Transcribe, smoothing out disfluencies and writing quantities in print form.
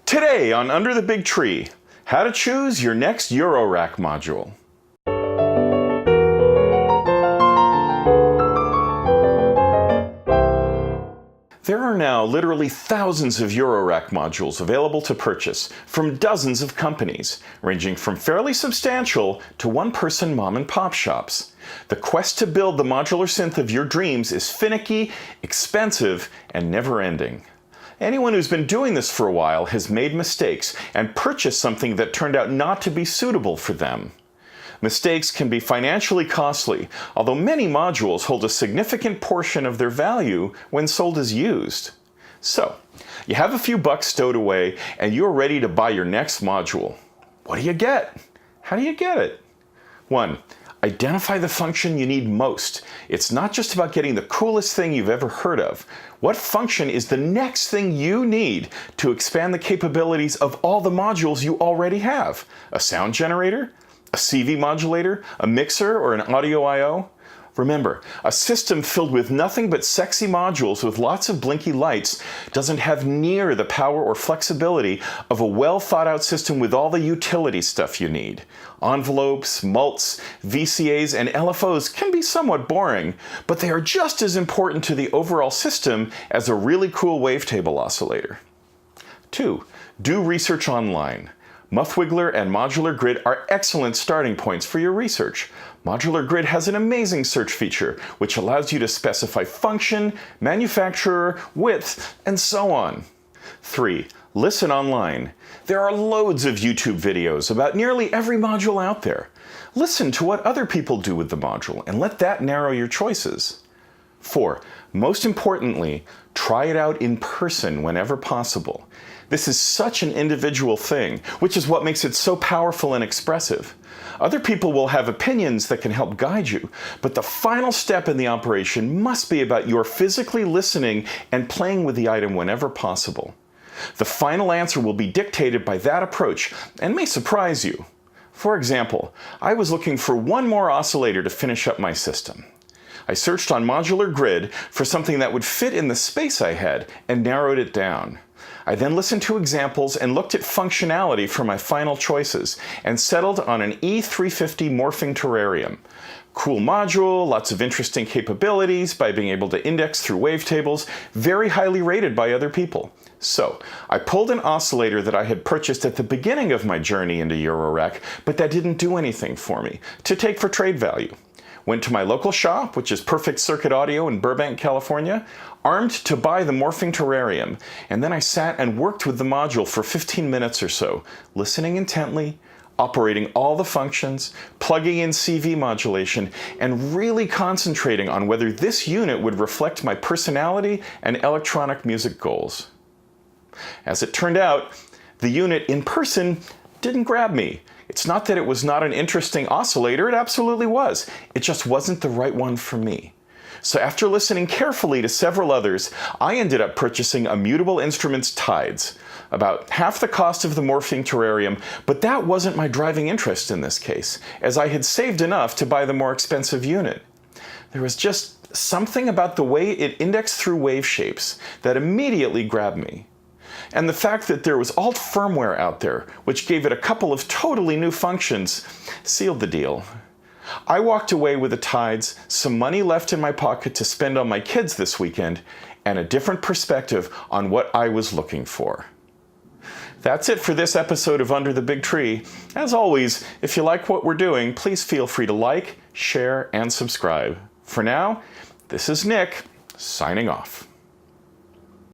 Today on Under the Big Tree, how to choose your next Eurorack module. There are now literally thousands of Eurorack modules available to purchase from dozens of companies, ranging from fairly substantial to one-person mom-and-pop shops. The quest to build the modular synth of your dreams is finicky, expensive, and never-ending. Anyone who's been doing this for a while has made mistakes and purchased something that turned out not to be suitable for them. Mistakes can be financially costly, although many modules hold a significant portion of their value when sold as used. So, you have a few bucks stowed away and you're ready to buy your next module. What do you get? How do you get it? 1. Identify the function you need most. It's not just about getting the coolest thing you've ever heard of. What function is the next thing you need to expand the capabilities of all the modules you already have? A sound generator? A CV modulator? A mixer or an audio I/O? Remember, a system filled with nothing but sexy modules with lots of blinky lights doesn't have near the power or flexibility of a well-thought-out system with all the utility stuff you need. Envelopes, mults, VCAs, and LFOs can be somewhat boring, but they are just as important to the overall system as a really cool wavetable oscillator. 2. Do research online. Muffwiggler and Modular Grid are excellent starting points for your research. Modular Grid has an amazing search feature, which allows you to specify function, manufacturer, width, and so on. 3. Listen online. There are loads of YouTube videos about nearly every module out there. Listen to what other people do with the module and let that narrow your choices. 4. Most importantly, try it out in person whenever possible. This is such an individual thing, which is what makes it so powerful and expressive. Other people will have opinions that can help guide you, but the final step in the operation must be about your physically listening and playing with the item whenever possible. The final answer will be dictated by that approach and may surprise you. For example, I was looking for one more oscillator to finish up my system. I searched on Modular Grid for something that would fit in the space I had and narrowed it down. I then listened to examples and looked at functionality for my final choices and settled on an E350 morphing terrarium. Cool module, lots of interesting capabilities by being able to index through wavetables, very highly rated by other people. So, I pulled an oscillator that I had purchased at the beginning of my journey into Eurorack, but that didn't do anything for me, to take for trade value. Went to my local shop, which is Perfect Circuit Audio in Burbank, California, armed to buy the morphing terrarium, and then I sat and worked with the module for 15 minutes or so, listening intently, operating all the functions, plugging in CV modulation, and really concentrating on whether this unit would reflect my personality and electronic music goals. As it turned out, the unit in person didn't grab me. It's not that it was not an interesting oscillator, it absolutely was. It just wasn't the right one for me. So after listening carefully to several others, I ended up purchasing a Mutable Instruments Tides, about half the cost of the morphing terrarium, but that wasn't my driving interest in this case, as I had saved enough to buy the more expensive unit. There was just something about the way it indexed through wave shapes that immediately grabbed me. And the fact that there was alt firmware out there, which gave it a couple of totally new functions, sealed the deal. I walked away with the Tides, some money left in my pocket to spend on my kids this weekend, and a different perspective on what I was looking for. That's it for this episode of Under the Big Tree. As always, if you like what we're doing, please feel free to like, share, and subscribe. For now, this is Nick, signing off.